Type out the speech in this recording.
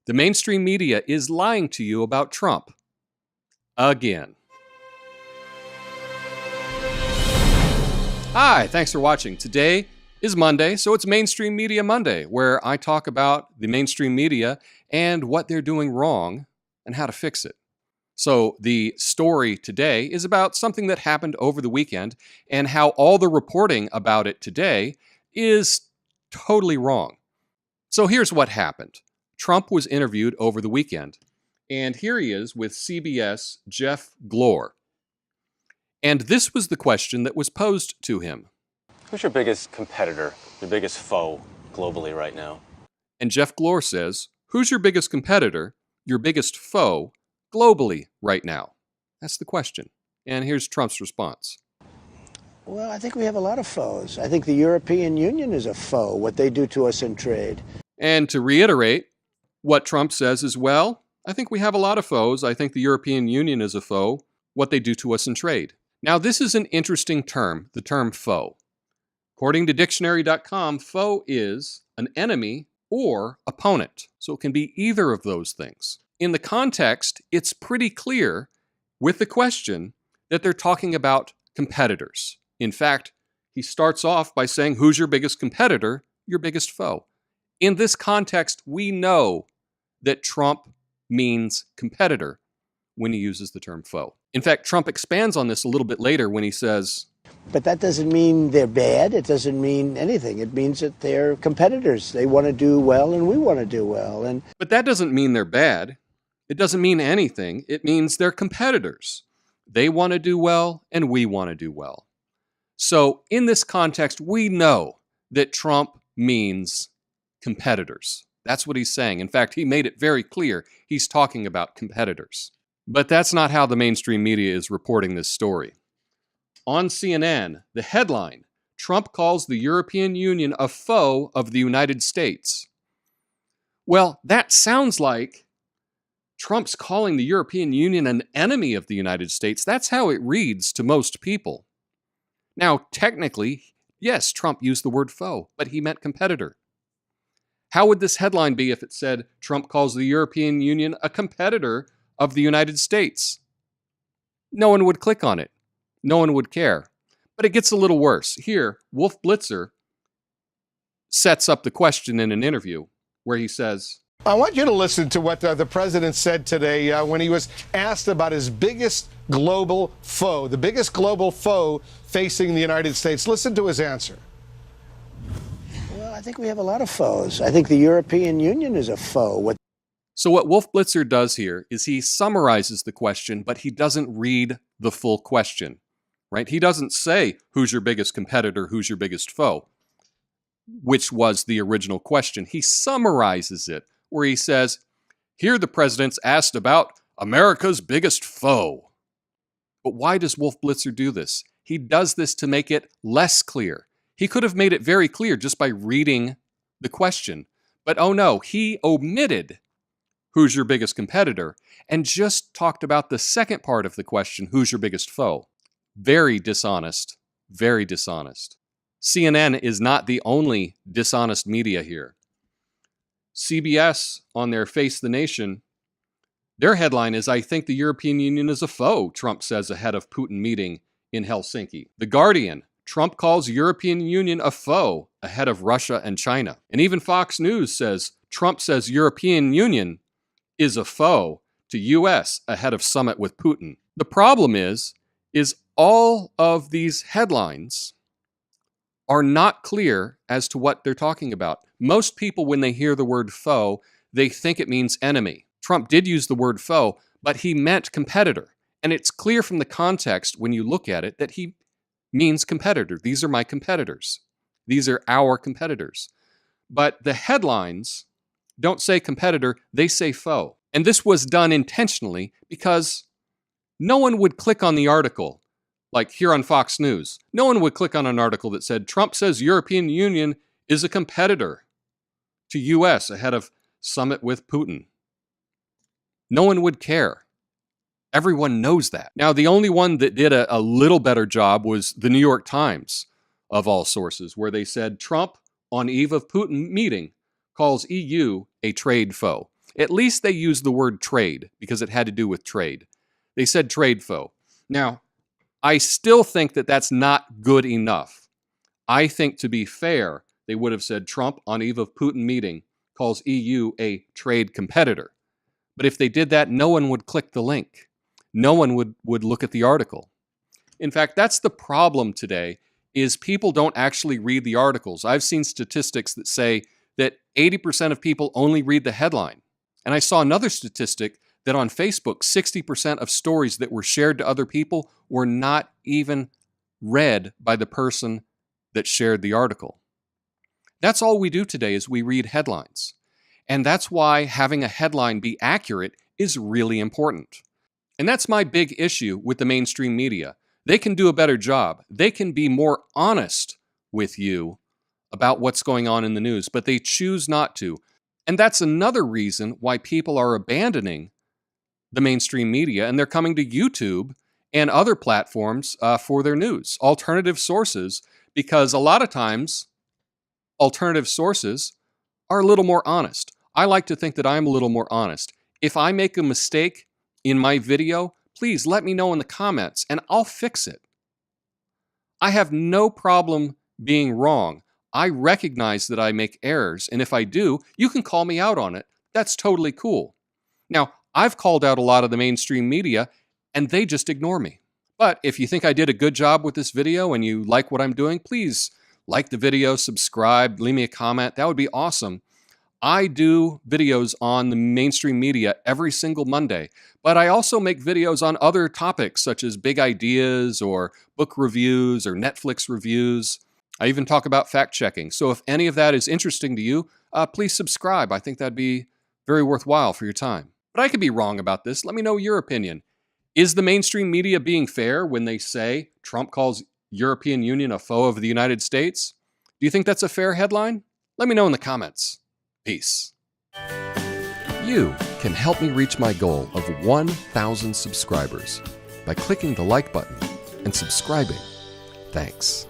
The mainstream media is lying to you about Trump. Again. Hi, thanks for watching. Today is Monday, so it's Mainstream Media Monday, where I talk about the mainstream media and what they're doing wrong and how to fix it. So the story today is about something that happened over the weekend and how all the reporting about it today is totally wrong. So here's what happened. Trump was interviewed over the weekend, and here he is with CBS Jeff Glor. And this was the question that was posed to him. Who's your biggest competitor, your biggest foe globally right now? And Jeff Glor says, who's your biggest competitor, your biggest foe globally right now? That's the question. And here's Trump's response. Well, I think we have a lot of foes. I think the European Union is a foe, what they do to us in trade. And to reiterate, what Trump says is, well, I think we have a lot of foes. I think the European Union is a foe, what they do to us in trade. Now, this is an interesting term, the term foe. According to dictionary.com, foe is an enemy or opponent. So it can be either of those things. In the context, it's pretty clear with the question that they're talking about competitors. In fact, he starts off by saying, who's your biggest competitor, your biggest foe? In this context, we know that Trump means competitor when he uses the term foe. In fact, Trump expands on this a little bit later when he says, but that doesn't mean they're bad. It doesn't mean anything. It means that they're competitors. They want to do well and we want to do well. But that doesn't mean they're bad. It doesn't mean anything. It means they're competitors. They want to do well and we want to do well. So in this context, we know that Trump means competitors. That's what he's saying. In fact, he made it very clear he's talking about competitors. But that's not how the mainstream media is reporting this story. On CNN, the headline, Trump calls the European Union a foe of the United States. Well, that sounds like Trump's calling the European Union an enemy of the United States. That's how it reads to most people. Now, technically, yes, Trump used the word foe, but he meant competitor. How would this headline be if it said Trump calls the European Union a competitor of the United States? No one would click on it. No one would care. But it gets a little worse. Here, Wolf Blitzer sets up the question in an interview where he says, I want you to listen to what the president said today when he was asked about his biggest global foe, the biggest global foe facing the United States. Listen to his answer. I think we have a lot of foes. I think the European Union is a foe. So what Wolf Blitzer does here is he summarizes the question, but he doesn't read the full question, right? He doesn't say, who's your biggest competitor, who's your biggest foe, which was the original question. He summarizes it where he says, here the president's asked about America's biggest foe. But why does Wolf Blitzer do this? He does this to make it less clear. He could have made it very clear just by reading the question. But oh no, he omitted who's your biggest competitor and just talked about the second part of the question, who's your biggest foe? Very dishonest, very dishonest. CNN is not the only dishonest media here. CBS, on their Face the Nation, their headline is, I think the European Union is a foe, Trump says ahead of Putin meeting in Helsinki. The Guardian, Trump calls European Union a foe ahead of Russia and China. And even Fox News says, Trump says European Union is a foe to U.S. ahead of summit with Putin. The problem is all of these headlines are not clear as to what they're talking about. Most people, when they hear the word foe, they think it means enemy. Trump did use the word foe, but he meant competitor. And it's clear from the context when you look at it that he means competitor. These are my competitors. These are our competitors. But the headlines don't say competitor, they say foe. And this was done intentionally because no one would click on the article, like here on Fox News. No one would click on an article that said, Trump says European Union is a competitor to U.S. ahead of summit with Putin. No one would care. Everyone knows that. Now, the only one that did a little better job was the New York Times, of all sources, where they said Trump, on eve of Putin meeting, calls EU a trade foe. At least they used the word trade because it had to do with trade. They said trade foe. Now, I still think that that's not good enough. I think, to be fair, they would have said Trump, on eve of Putin meeting, calls EU a trade competitor. But if they did that, no one would click the link. No one would look at the article. In fact, that's the problem today, is people don't actually read the articles. I've seen statistics that say that 80% of people only read the headline. And I saw another statistic that on Facebook, 60% of stories that were shared to other people were not even read by the person that shared the article. That's all we do today is we read headlines. And that's why having a headline be accurate is really important. And that's my big issue with the mainstream media. They can do a better job. They can be more honest with you about what's going on in the news, but they choose not to. And that's another reason why people are abandoning the mainstream media and they're coming to YouTube and other platforms for their news, alternative sources, because a lot of times alternative sources are a little more honest. I like to think that I'm a little more honest. If I make a mistake in my video, please let me know in the comments and I'll fix it. I have no problem being wrong. I recognize that I make errors, and if I do, you can call me out on it. That's totally cool. Now, I've called out a lot of the mainstream media, and they just ignore me. But if you think I did a good job with this video and you like what I'm doing, please like the video, subscribe, leave me a comment. That would be awesome. I do videos on the mainstream media every single Monday, but I also make videos on other topics such as big ideas or book reviews or Netflix reviews. I even talk about fact-checking. So if any of that is interesting to you, please subscribe. I think that'd be very worthwhile for your time. But I could be wrong about this. Let me know your opinion. Is the mainstream media being fair when they say Trump calls European Union a foe of the United States? Do you think that's a fair headline? Let me know in the comments. Peace. You can help me reach my goal of 1,000 subscribers by clicking the like button and subscribing. Thanks.